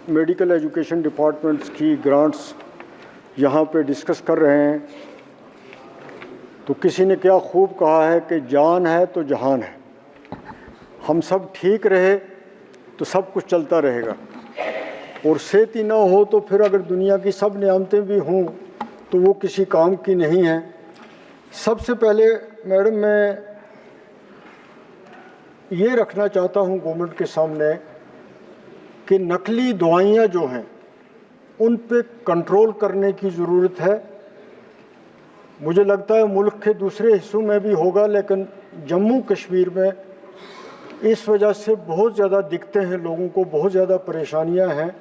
Medical education departments की grants यहाँ पे डिस्कस कर रहे हैं, तो किसी ने क्या खूब कहा है कि जान है तो जहान है। हम सब ठीक रहे तो सब कुछ चलता रहेगा, और सेहत ही ना हो तो फिर अगर दुनिया की सब नियामतें भी हों तो वो किसी काम की नहीं है। सबसे पहले मैडम मैं ये रखना चाहता हूँ गवर्नमेंट के सामने कि नकली दवाइयाँ जो हैं उन पे कंट्रोल करने की ज़रूरत है। मुझे लगता है मुल्क के दूसरे हिस्सों में भी होगा, लेकिन जम्मू कश्मीर में इस वजह से बहुत ज़्यादा दिक्कतें हैं, लोगों को बहुत ज़्यादा परेशानियां हैं।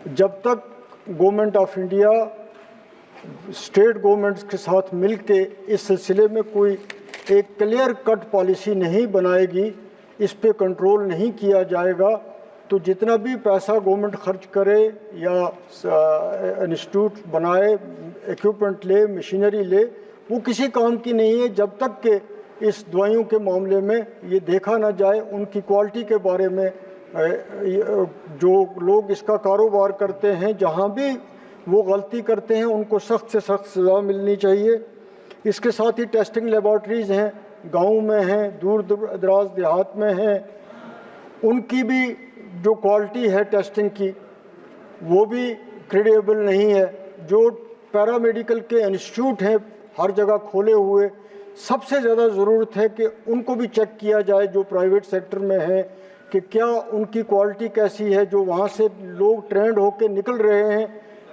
जब तक government of India state governments के साथ मिल के इस सिलसिले में कोई एक क्लियर कट पॉलिसी नहीं बनाएगी, इस पे कंट्रोल नहीं किया जाएगा, तो जितना भी पैसा गवर्नमेंट खर्च करे या इंस्टीट्यूट बनाए, इक्विपमेंट ले, मशीनरी ले, वो किसी काम की नहीं है जब तक कि इस दवाइयों के मामले में ये देखा ना जाए, उनकी क्वालिटी के बारे में। जो लोग इसका कारोबार करते हैं, जहाँ भी वो गलती करते हैं, उनको सख्त से सख्त सज़ा मिलनी चाहिए। इसके साथ ही टेस्टिंग लेबॉर्ट्रीज़ हैं, गाँव में हैं, दूर दराज देहात में हैं, उनकी भी जो क्वालिटी है टेस्टिंग की वो भी क्रेडिबल नहीं है। जो पैरामेडिकल के इंस्टीट्यूट हैं हर जगह खोले हुए, सबसे ज़्यादा ज़रूरत है कि उनको भी चेक किया जाए जो प्राइवेट सेक्टर में है, कि क्या उनकी क्वालिटी कैसी है। जो वहाँ से लोग ट्रेंड होकर निकल रहे हैं,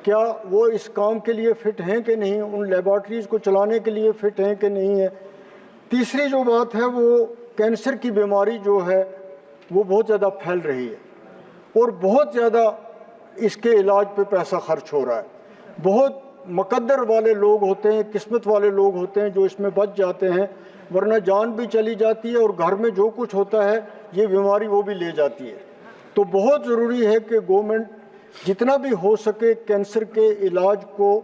क्या वो इस काम के लिए फ़िट हैं कि नहीं, उन लेबॉर्ट्रीज़ को चलाने के लिए फ़िट हैं कि नहीं है। तीसरी जो बात है वो कैंसर की बीमारी जो है वो बहुत ज़्यादा फैल रही है, और बहुत ज़्यादा इसके इलाज पे पैसा खर्च हो रहा है। बहुत मुकद्दर वाले लोग होते हैं, किस्मत वाले लोग होते हैं जो इसमें बच जाते हैं, वरना जान भी चली जाती है और घर में जो कुछ होता है ये बीमारी वो भी ले जाती है। तो बहुत ज़रूरी है कि गवर्नमेंट जितना भी हो सके कैंसर के इलाज को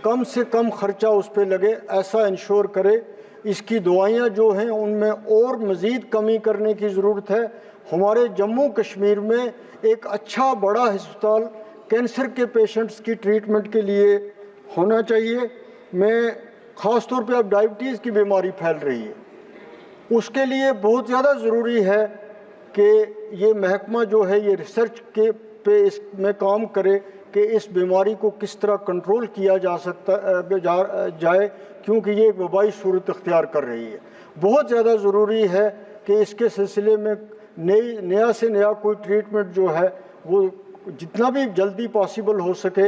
कम से कम खर्चा उस पर लगे, ऐसा इंश्योर करे। इसकी दवाइयाँ जो हैं उनमें और मज़ीद कमी करने की ज़रूरत है। हमारे जम्मू कश्मीर में एक अच्छा बड़ा अस्पताल कैंसर के पेशेंट्स की ट्रीटमेंट के लिए होना चाहिए। मैं ख़ास तौर पे अब डायबिटीज़ की बीमारी फैल रही है, उसके लिए बहुत ज़्यादा ज़रूरी है कि ये महकमा जो है ये रिसर्च के पे इसमें काम करे कि इस बीमारी को किस तरह कंट्रोल किया जा सकता जाए, क्योंकि ये एक वबाई सूरत अख्तियार कर रही है। बहुत ज़्यादा ज़रूरी है कि इसके सिलसिले में नया से नया कोई ट्रीटमेंट जो है वो जितना भी जल्दी पॉसिबल हो सके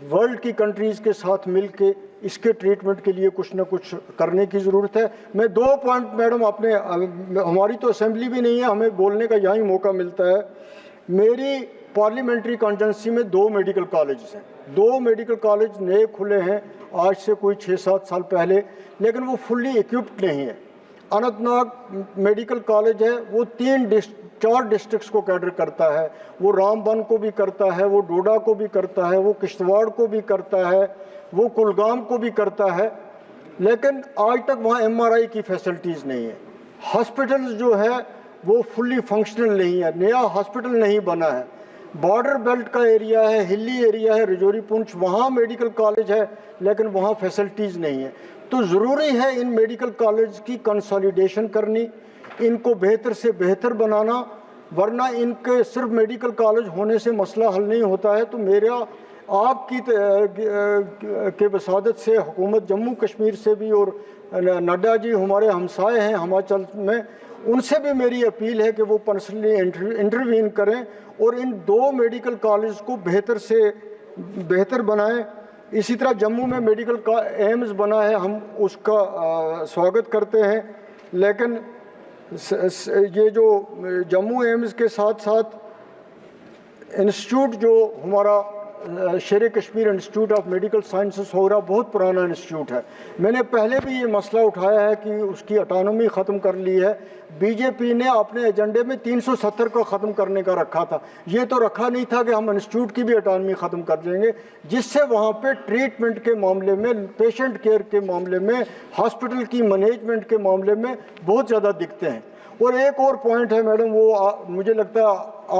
वर्ल्ड की कंट्रीज़ के साथ मिल के इसके ट्रीटमेंट के लिए कुछ ना कुछ करने की ज़रूरत है। मैं 2 पॉइंट मैडम अपने, हमारी तो असेंबली भी नहीं है, हमें बोलने का यहाँ ही मौका मिलता है। मेरी पार्लियामेंट्री कॉन्स्टिट्यूंसी में 2 मेडिकल कॉलेज हैं, 2 मेडिकल कॉलेज नए खुले हैं आज से कोई 6-7 साल पहले, लेकिन वो फुल्ली इक्विप्ड नहीं है। अनंतनाग मेडिकल कॉलेज है, वो 4 डिस्ट्रिक्ट्स को कैटर करता है, वो रामबन को भी करता है, वो डोडा को भी करता है, वो किश्तवाड़ को भी करता है, वो कुलगाम को भी करता है, लेकिन आज तक वहाँ MRI की फैसिलिटीज़ नहीं है। हॉस्पिटल्स जो है वो फुल्ली फंक्शनल नहीं है, नया हॉस्पिटल नहीं बना है। बॉर्डर बेल्ट का एरिया है, हिली एरिया है, रजौरी पुंछ, वहाँ मेडिकल कॉलेज है लेकिन वहाँ फैसिलिटीज़ नहीं है। तो ज़रूरी है इन मेडिकल कॉलेज की कंसोलिडेशन करनी, इनको बेहतर से बेहतर बनाना, वरना इनके सिर्फ मेडिकल कॉलेज होने से मसला हल नहीं होता है। तो मेरा आपकी के वसादत से हुकूमत जम्मू कश्मीर से भी, और नड्डा जी हमारे हमसाए हैं हिमाचल में, उनसे भी मेरी अपील है कि वो पर्सनली इंटरवीन करें और इन 2 मेडिकल कॉलेज को बेहतर से बेहतर बनाएं। इसी तरह जम्मू में मेडिकल एम्स बना है, हम उसका स्वागत करते हैं, लेकिन ये जो जम्मू एम्स के साथ साथ इंस्टीट्यूट जो हमारा शेर Kashmir institute of medical sciences हो रहा, बहुत पुराना इंस्टीट्यूट है। मैंने पहले भी ये मसला उठाया है कि उसकी ऑटोनॉमी ख़त्म कर ली है। बीजेपी ने अपने एजेंडे में 370 को ख़त्म करने का रखा था, ये तो रखा नहीं था कि हम इंस्टीट्यूट की भी ऑटोनॉमी ख़त्म कर देंगे, जिससे वहाँ पे ट्रीटमेंट के मामले में, पेशेंट केयर के मामले में, हॉस्पिटल की मैनेजमेंट के मामले में बहुत ज़्यादा दिक्कतें हैं। और एक और पॉइंट है मैडम, वो मुझे लगता है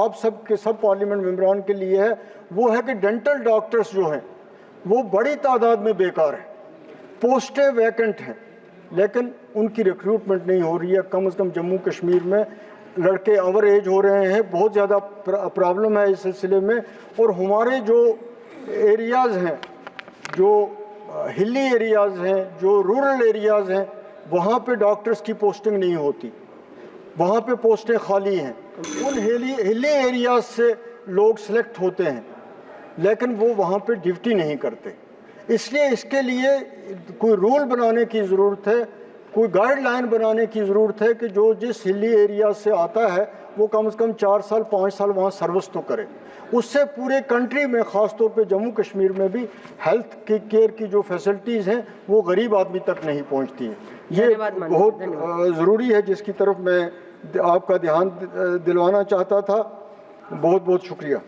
आप सब के सब पार्लियामेंट मेंबरान के लिए है, वो है कि डेंटल डॉक्टर्स जो हैं वो बड़ी तादाद में बेकार हैं, पोस्टें वैकेंट हैं, लेकिन उनकी रिक्रूटमेंट नहीं हो रही है। कम से कम जम्मू कश्मीर में लड़के ओवर एज हो रहे हैं, बहुत ज़्यादा प्रॉब्लम है इस सिलसिले में। और हमारे जो एरियाज़ हैं, जो हिली एरियाज़ हैं, जो रूरल एरियाज़ हैं, वहाँ पे डॉक्टर्स की पोस्टिंग नहीं होती, वहाँ पे पोस्टें खाली हैं। उन हिली एरियाज़ से लोग सिलेक्ट होते हैं, लेकिन वो वहाँ पे ड्यूटी नहीं करते। इसलिए इसके लिए कोई रूल बनाने की ज़रूरत है, कोई गाइडलाइन बनाने की ज़रूरत है कि जो जिस हिली एरिया से आता है वो कम से कम 4 साल 5 साल वहाँ सर्विस तो करे। उससे पूरे कंट्री में, ख़ास तौर पे जम्मू कश्मीर में भी हेल्थ की केयर की जो फैसिलिटीज़ हैं वो गरीब आदमी तक नहीं पहुँचती हैं। ये बहुत ज़रूरी है, जिसकी तरफ मैं आपका ध्यान दिलवाना चाहता था। बहुत बहुत शुक्रिया।